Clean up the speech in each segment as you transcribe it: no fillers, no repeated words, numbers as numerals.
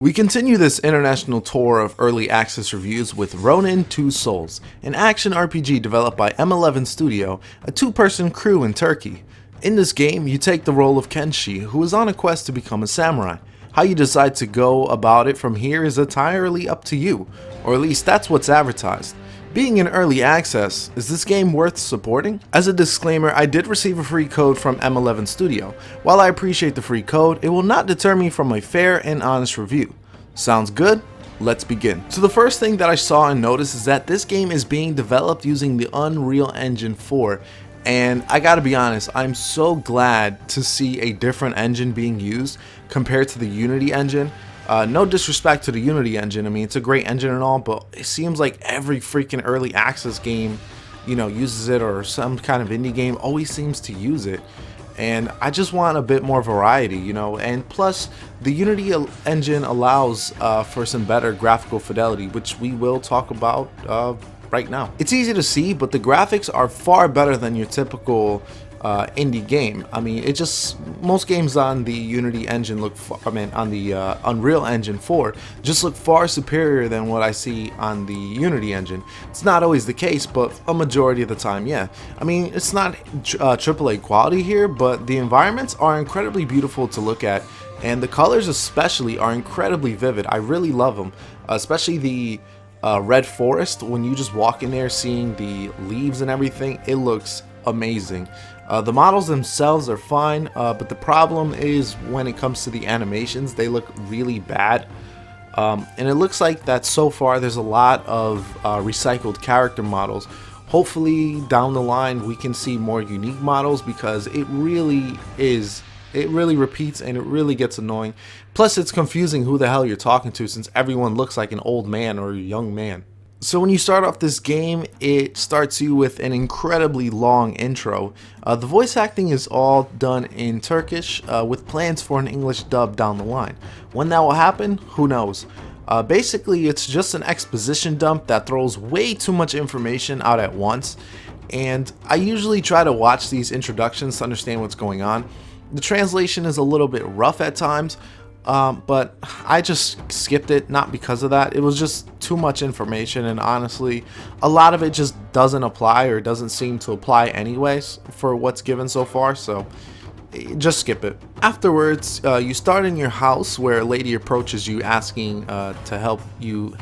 We continue this international tour of early access reviews with Ronin 2 Souls, an action RPG developed by M11 Studio, a two-person crew in Turkey. In this game, you take the role of Kenshi, who is on a quest to become a samurai. How you decide to go about it from here is entirely up to you, or at least that's what's advertised. Being in early access, is this game worth supporting? As a disclaimer, I did receive a free code from M11 Studio. While I appreciate the free code, it will not deter me from a fair and honest review. Sounds good? Let's begin. So the first thing that I saw and noticed is that this game is being developed using the Unreal Engine 4. And I gotta be honest, I'm so glad to see a different engine being used compared to the Unity engine. No disrespect to the Unity engine, I mean it's a great engine and all, but it seems like every freaking early access game, uses it, or some kind of indie game always seems to use it. And I just want a bit more variety, and plus the Unity engine allows for some better graphical fidelity, which we will talk about right now. It's easy to see, but the graphics are far better than your typical indie game. I mean, most games on the Unity engine on the Unreal Engine 4 just look far superior than what I see on the Unity engine. It's not always the case, but a majority of the time, yeah. I mean, it's not AAA quality here, but the environments are incredibly beautiful to look at, and the colors especially are incredibly vivid. I really love them, especially the red forest. When you just walk in there seeing the leaves and everything, it looks amazing. The models themselves are fine, but the problem is when it comes to the animations, they look really bad. And it looks like that so far there's a lot of recycled character models. Hopefully down the line we can see more unique models, because it really repeats and it really gets annoying. Plus it's confusing who the hell you're talking to, since everyone looks like an old man or a young man. So when you start off this game, it starts you with an incredibly long intro. The voice acting is all done in Turkish, with plans for an English dub down the line. When that will happen, who knows? Basically, it's just an exposition dump that throws way too much information out at once, and I usually try to watch these introductions to understand what's going on. The translation is a little bit rough at times, but I just skipped it, not because of that. It was just too much information, and honestly a lot of it just doesn't apply, or doesn't seem to apply anyways for what's given so far, so just skip it. Afterwards, you start in your house, where a lady approaches you asking to help you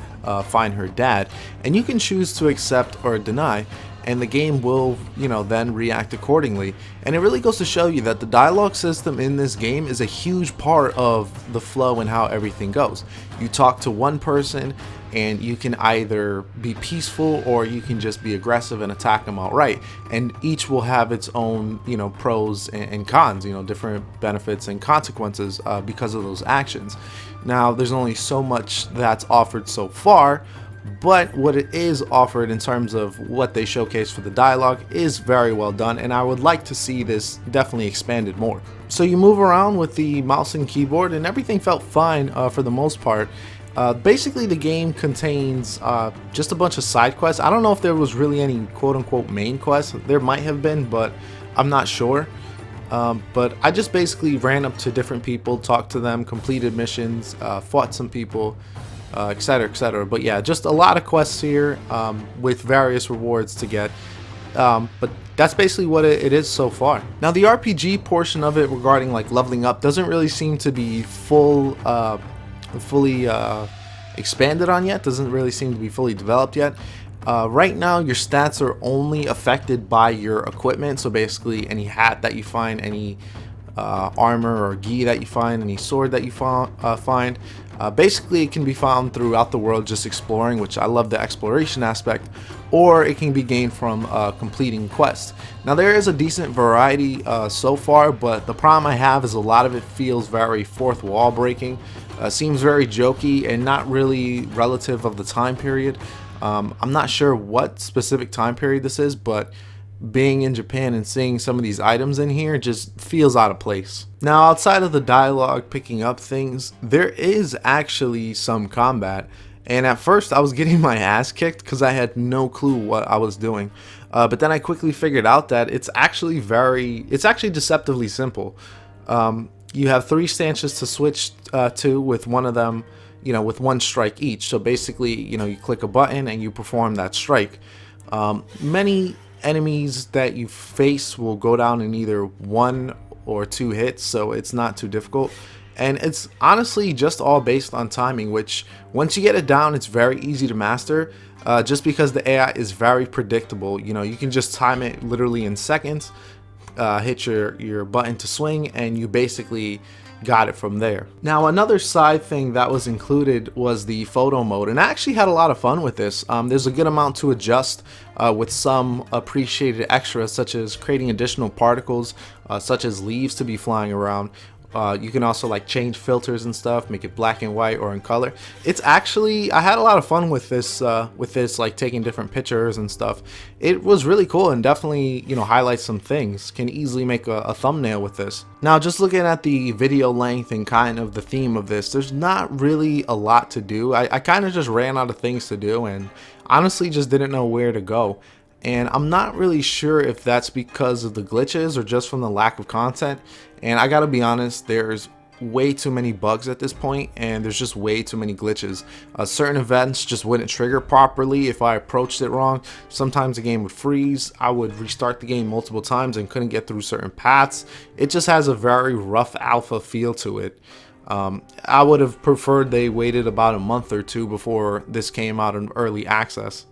find her dad, and you can choose to accept or deny, and the game will, then react accordingly. And it really goes to show you that the dialogue system in this game is a huge part of the flow and how everything goes. You talk to one person, and you can either be peaceful, or you can just be aggressive and attack them outright. And each will have its own, pros and cons, different benefits and consequences because of those actions. Now, there's only so much that's offered so far, but what it is offered in terms of what they showcase for the dialogue is very well done, and I would like to see this definitely expanded more. So you move around with the mouse and keyboard, and everything felt fine for the most part. Basically the game contains just a bunch of side quests. I don't know if there was really any quote-unquote main quests. There might have been, but I'm not sure. But I just basically ran up to different people, talked to them, completed missions, fought some people, etc, etc. But yeah, just a lot of quests here, with various rewards to get, but that's basically what it is so far. Now the RPG portion of it regarding like leveling up doesn't really seem to be fully expanded on yet, doesn't really seem to be fully developed yet. Right now your stats are only affected by your equipment, so basically any hat that you find, any armor or gi that you find, any sword that you find. Basically it can be found throughout the world just exploring, which I love the exploration aspect, or it can be gained from completing quests. Now there is a decent variety so far, but the problem I have is a lot of it feels very fourth wall breaking, seems very jokey and not really relative of the time period. I'm not sure what specific time period this is, but being in Japan and seeing some of these items in here just feels out of place. Now outside of the dialogue picking up things, there is actually some combat, and at first I was getting my ass kicked because I had no clue what I was doing, but then I quickly figured out that it's actually deceptively simple. You have 3 stances to switch to, with one of them with one strike each. So basically, you click a button and you perform that strike. Many enemies that you face will go down in either 1 or 2 hits, so it's not too difficult. And it's honestly just all based on timing, which once you get it down, it's very easy to master, just because the AI is very predictable. You can just time it literally in seconds, hit your button to swing, and you basically got it from there. Now, another side thing that was included was the photo mode, and I actually had a lot of fun with this. There's a good amount to adjust with some appreciated extras, such as creating additional particles, such as leaves to be flying around. You can also like change filters and stuff, make it black and white or in color. It's actually, I had a lot of fun with this like taking different pictures and stuff. It was really cool and definitely, highlights some things. Can easily make a thumbnail with this. Now, just looking at the video length and kind of the theme of this, there's not really a lot to do. I kind of just ran out of things to do and honestly just didn't know where to go. And I'm not really sure if that's because of the glitches or just from the lack of content. And I gotta be honest, there's way too many bugs at this point, and there's just way too many glitches. Certain events just wouldn't trigger properly if I approached it wrong. Sometimes the game would freeze. I would restart the game multiple times and couldn't get through certain paths. It just has a very rough alpha feel to it. I would have preferred they waited about a month or two before this came out in early access.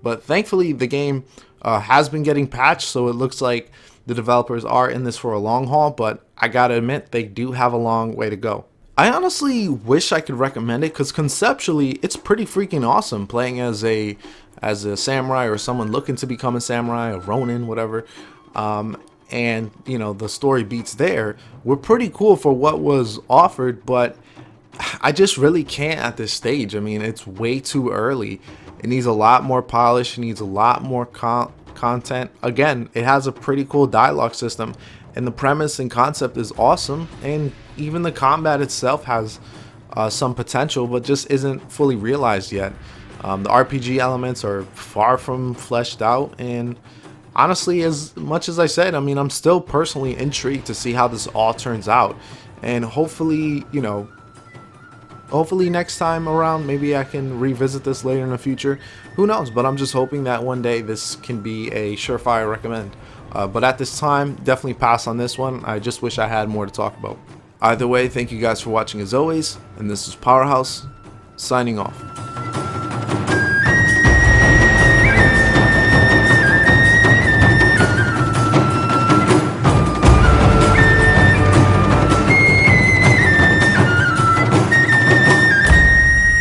But thankfully, the game has been getting patched, so it looks like the developers are in this for a long haul, but I gotta admit, they do have a long way to go. I honestly wish I could recommend it, because conceptually, it's pretty freaking awesome playing as a samurai or someone looking to become a samurai, a Ronin, whatever. And, the story beats there were pretty cool for what was offered, but I just really can't at this stage. I mean, it's way too early. It needs a lot more polish. It needs a lot more content. Again, it has a pretty cool dialogue system, and the premise and concept is awesome, and even the combat itself has some potential, but just isn't fully realized yet. The RPG elements are far from fleshed out, and honestly, as much as I said, I mean, I'm still personally intrigued to see how this all turns out, and hopefully, hopefully next time around, maybe I can revisit this later in the future. Who knows? But I'm just hoping that one day this can be a surefire recommend. But at this time, definitely pass on this one. I just wish I had more to talk about. Either way, thank you guys for watching as always. And this is Powerhouse, signing off.